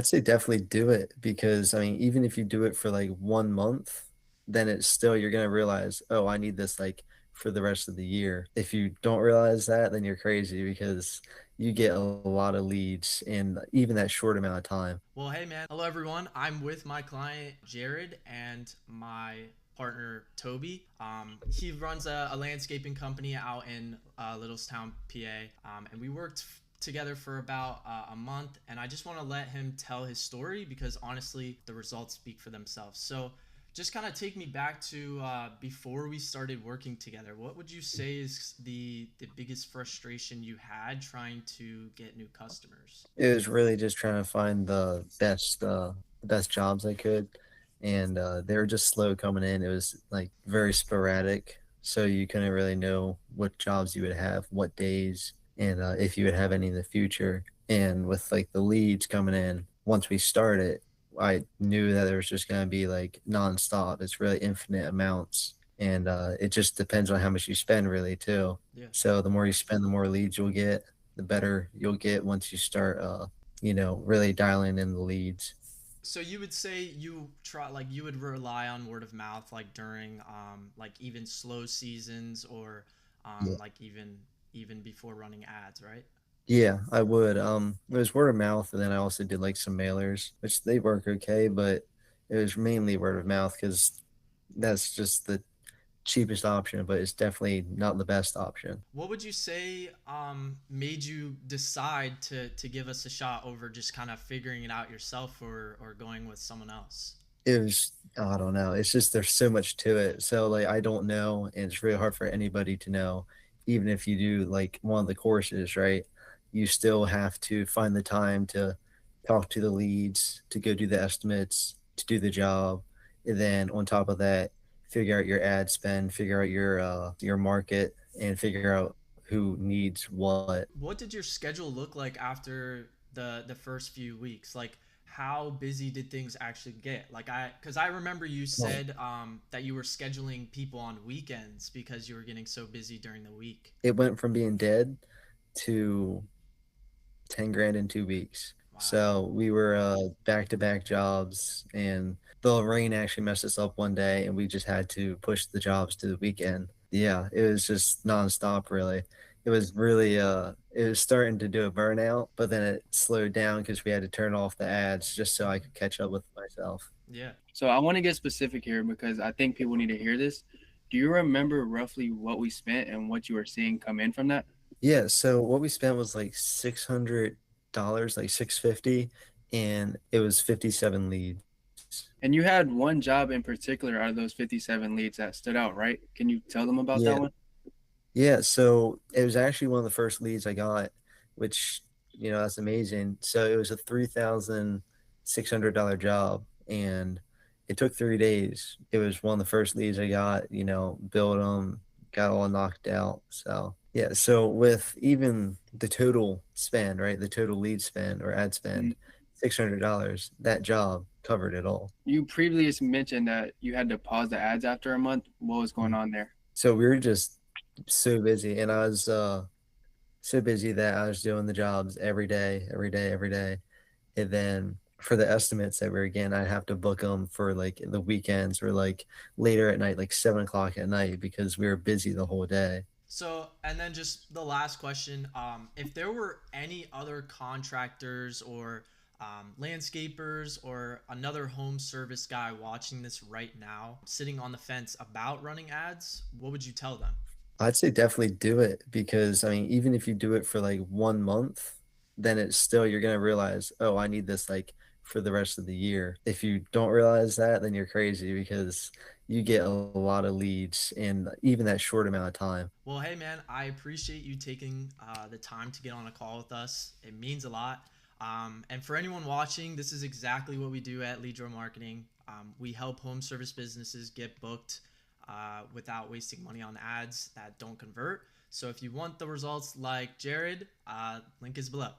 I'd say definitely do it because I mean, even if you do it for like 1 month, then it's still you're gonna realize, oh, I need this like for the rest of the year. If you don't realize that, then you're crazy because you get a lot of leads in even that short amount of time. Well, hey man. Hello everyone. I'm with my client Jared and my partner Toby. He runs a landscaping company out in Littlestown, PA, and we worked together for about a month. And I just want to let him tell his story because honestly, the results speak for themselves. So, just kind of take me back to before we started working together. What would you say is the biggest frustration you had trying to get new customers? It was really just trying to find the best jobs I could, and, they were just slow coming in. It was, like, very sporadic, so you couldn't really know what jobs you would have, what days, and, if you would have any in the future. And with, like, the leads coming in, once we started, I knew that there was just gonna be, like, nonstop. It's really infinite amounts, and, it just depends on how much you spend really too. Yeah. So the more you spend, the more leads you'll get, the better you'll get once you start, really dialing in the leads. So you would say you try like you would rely on word of mouth like during like even slow seasons or Yeah. like even before running ads, right? Yeah, I would. It was word of mouth, and then I also did like some mailers, which they work okay, but it was mainly word of mouth because that's just the cheapest option, but it's definitely not the best option. What would you say made you decide to give us a shot over just kind of figuring it out yourself or going with someone else? It was I don't know, it's just there's so much to it, so, like, I don't know, and it's really hard for anybody to know, even if you do, like, one of the courses, right? You still have to find the time to talk to the leads, to go do the estimates, to do the job, and then on top of that, figure out your ad spend, figure out your market, and figure out who needs what. What did your schedule look like after the first few weeks? Like how busy did things actually get? Like cuz I remember you said that you were scheduling people on weekends because you were getting so busy during the week. It went from being dead to 10 grand in 2 weeks. Wow. So we were, back-to-back jobs, and the rain actually messed us up one day, and we just had to push the jobs to the weekend. Yeah, it was just nonstop, really. It was really, it was starting to do a burnout, but then it slowed down because we had to turn off the ads just so I could catch up with myself. Yeah. So I want to get specific here because I think people need to hear this. Do you remember roughly what we spent and what you were seeing come in from that? Yeah, so what we spent was, like, $600, like, 650, and it was 57 leads. And you had one job in particular out of those 57 leads that stood out, right? Can you tell them about that Yeah. one? Yeah, so it was actually one of the first leads I got, which, that's amazing. So it was a $3,600 job, and it took 3 days. It was one of the first leads I got, built them, got all knocked out. So, yeah, so with even the total spend, right, the total lead spend or ad Mhm. spend, $600, that job covered it all. You previously mentioned that you had to pause the ads after a month. What was going Mm. on there? So we were just so busy, and I was, so busy that I was doing the jobs every day, every day, every day. And then for the estimates that were again, I'd have to book them for like the weekends or like later at night, like 7 o'clock at night because we were busy the whole day. So, and then just the last question, if there were any other contractors or landscapers or another home service guy watching this right now, sitting on the fence about running ads, what would you tell them? I'd say definitely do it because I mean, even if you do it for like 1 month, then it's still you're gonna realize, oh, I need this like for the rest of the year. If you don't realize that, then you're crazy because you get a lot of leads in even that short amount of time. Well, hey man, I appreciate you taking the time to get on a call with us. It means a lot. And for anyone watching, this is exactly what we do at Leadro Marketing. We help home service businesses get booked without wasting money on ads that don't convert. So if you want the results like Jared, link is below.